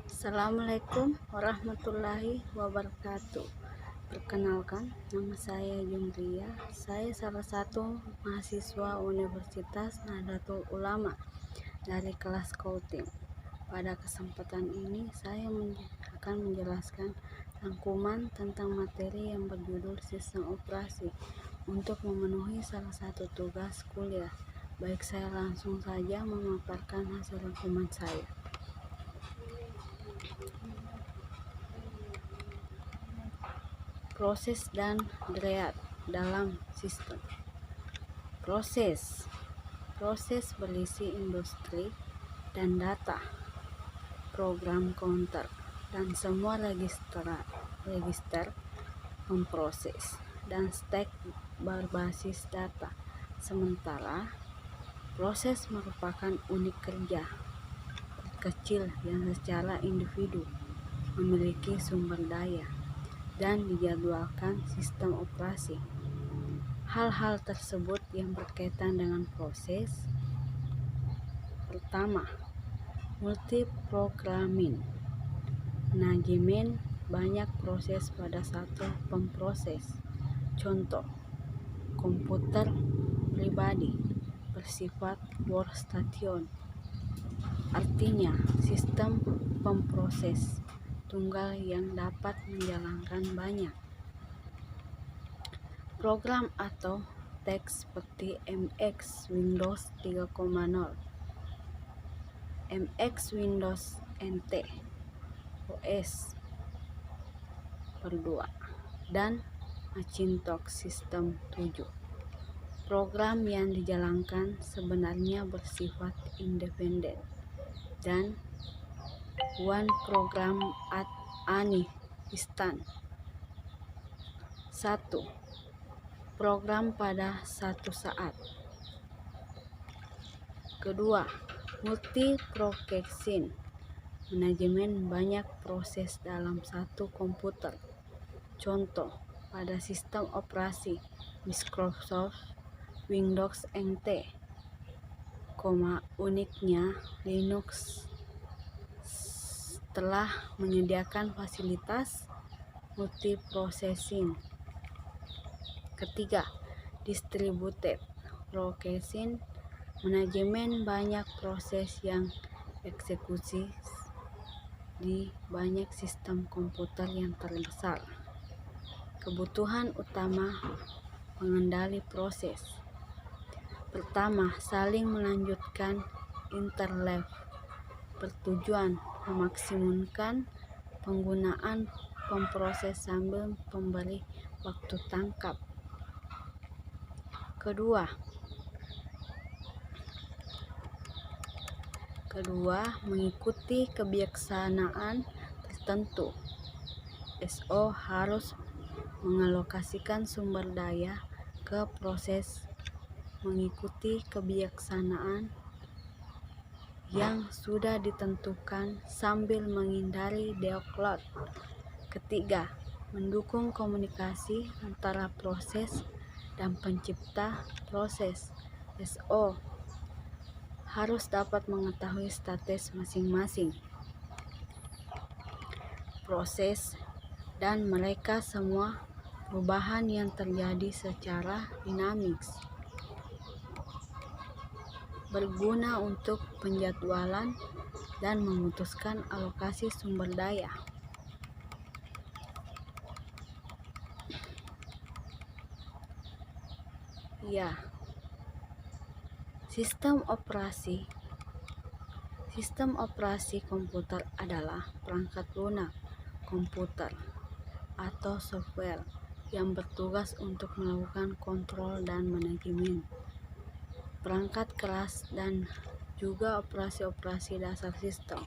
Assalamualaikum warahmatullahi wabarakatuh. Perkenalkan, nama saya Jumria. Saya salah satu mahasiswa Universitas Nahdlatul Ulama dari kelas Scouting. Pada kesempatan ini, saya akan menjelaskan rangkuman tentang materi yang berjudul Sistem Operasi untuk memenuhi salah satu tugas kuliah. Baik, saya langsung saja memaparkan hasil rangkuman saya. Proses dan dilihat dalam sistem. Proses berisi industri dan data, program counter, dan semua register memproses, dan stack berbasis data. Sementara proses merupakan unit kerja kecil yang secara individu memiliki sumber daya dan dijadwalkan sistem operasi. Hal-hal tersebut yang berkaitan dengan proses. Pertama, multiprogramming. Manajemen banyak proses pada satu pemproses. Contoh, komputer pribadi bersifat workstation. Artinya, sistem pemproses tunggal yang dapat menjalankan banyak program atau teks seperti MX Windows 3.0, MX Windows NT OS per 2, dan Macintosh System 7. Program yang dijalankan sebenarnya bersifat independen dan one program at any instant. 1. Program pada satu saat. Kedua, multiprocessing. Manajemen banyak proses dalam satu komputer. Contoh, pada sistem operasi Microsoft Windows NT, uniknya Linux telah menyediakan fasilitas multiprocessing. Ketiga, distributed processing. Manajemen banyak proses yang eksekusi di banyak sistem komputer yang terbesar. Kebutuhan utama pengendali proses. Pertama, saling melanjutkan interleave bertujuan memaksimumkan penggunaan pemproses sambil memberi waktu tangkap. Kedua, mengikuti kebijaksanaan tertentu. SO harus mengalokasikan sumber daya ke proses mengikuti kebijaksanaan yang sudah ditentukan sambil menghindari deadlock. Ketiga, mendukung komunikasi antara proses dan pencipta proses. SO harus dapat mengetahui status masing-masing proses dan mereka semua perubahan yang terjadi secara dinamis. Berguna untuk penjadwalan dan memutuskan alokasi sumber daya. Ya, sistem operasi komputer adalah perangkat lunak komputer atau software yang bertugas untuk melakukan kontrol dan manajemen perangkat keras dan juga operasi-operasi dasar sistem,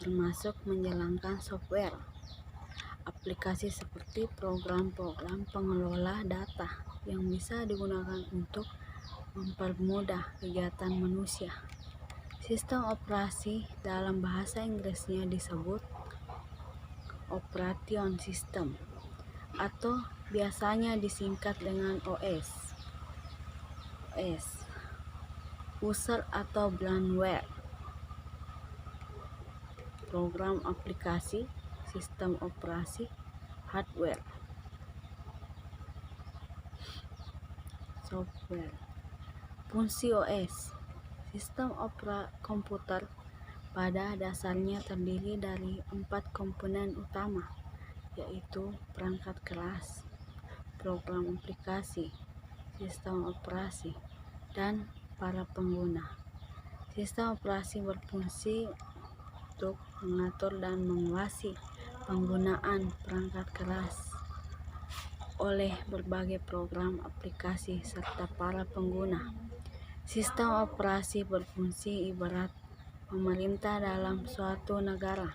termasuk menjalankan software. Aplikasi seperti program-program pengelola data yang bisa digunakan untuk mempermudah kegiatan manusia. Sistem operasi dalam bahasa Inggrisnya disebut operation system atau biasanya disingkat dengan OS. User atau bloatware. program aplikasi, sistem operasi, hardware, software. Fungsi OS. Sistem komputer pada dasarnya terdiri dari 4 komponen utama, yaitu perangkat keras, program aplikasi, sistem operasi, dan para pengguna. Sistem operasi berfungsi untuk mengatur dan mengawasi penggunaan perangkat keras oleh berbagai program aplikasi serta para pengguna. Sistem operasi berfungsi ibarat pemerintah dalam suatu negara,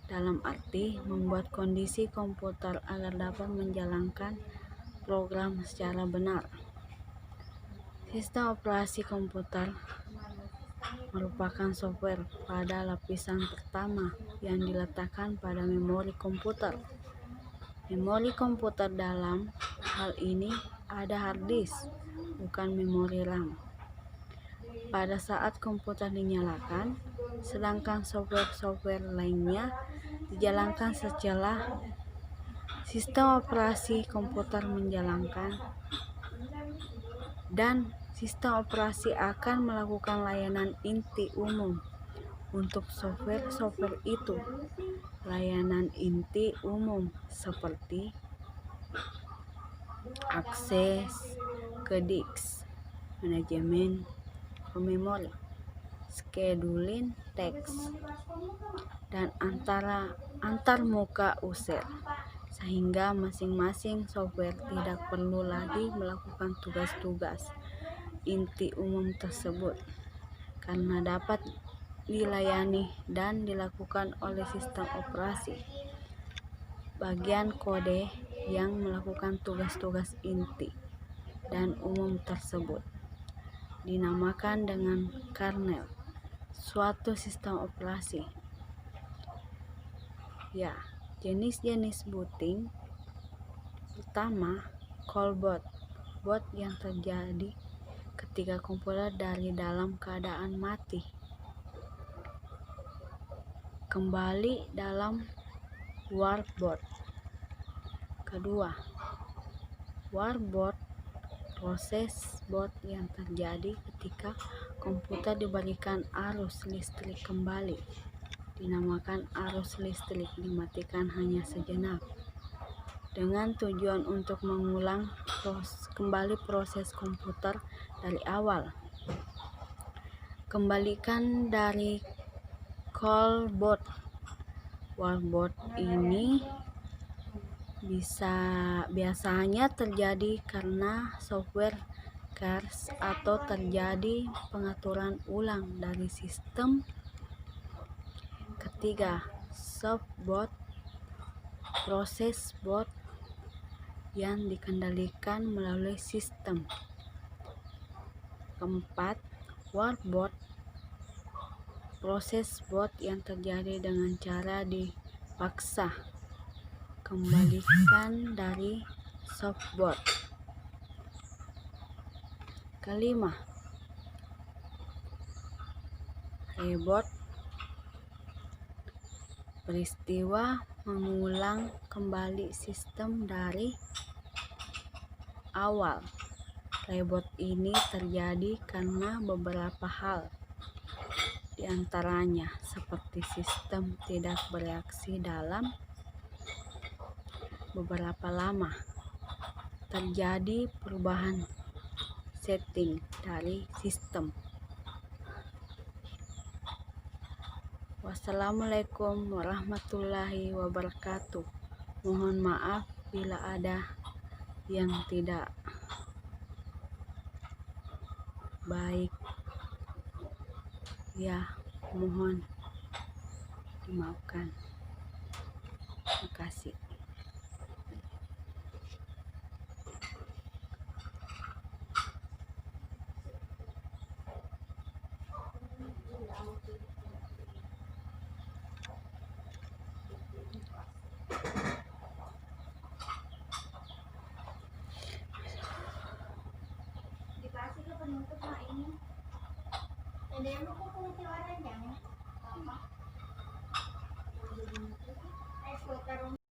dalam arti membuat kondisi komputer agar dapat menjalankan program secara benar. Sistem operasi komputer merupakan software pada lapisan pertama yang diletakkan pada memori komputer. Memori komputer dalam hal ini ada hard disk, bukan memori RAM. Pada saat komputer dinyalakan, sedangkan software-software lainnya dijalankan setelah sistem operasi komputer menjalankan, dan sistem operasi akan melakukan layanan inti umum untuk software-software itu. Layanan inti umum seperti akses ke disk, manajemen memori, scheduling teks, dan antar muka user, sehingga masing-masing software tidak perlu lagi melakukan tugas-tugas inti umum tersebut karena dapat dilayani dan dilakukan oleh sistem operasi. Bagian kode yang melakukan tugas-tugas inti dan umum tersebut dinamakan dengan kernel suatu sistem operasi. Ya, jenis-jenis booting pertama, callback, bot yang terjadi ketika komputer dari dalam keadaan mati kembali dalam warp boot. Kedua, warp boot, proses bot yang terjadi ketika komputer diberikan arus listrik kembali, dinamakan arus listrik dimatikan hanya sejenak dengan tujuan untuk mengulang kembali proses komputer dari awal. Kembalikan dari callback. Warp ini biasanya terjadi karena software crash atau terjadi pengaturan ulang dari sistem. Ketiga, softbot, proses bot yang dikendalikan melalui sistem. Keempat, warpbot, proses bot yang terjadi dengan cara dipaksa kembalikan dari softbot. Kelima, reboot, peristiwa mengulang kembali sistem dari awal. Reboot ini terjadi karena beberapa hal, diantaranya seperti sistem tidak bereaksi dalam beberapa lama, terjadi perubahan setting dari sistem. Wassalamualaikum warahmatullahi wabarakatuh. Mohon maaf bila ada yang tidak baik, ya mohon dimaafkan. Terima kasih. Dikasih ke penutup ini.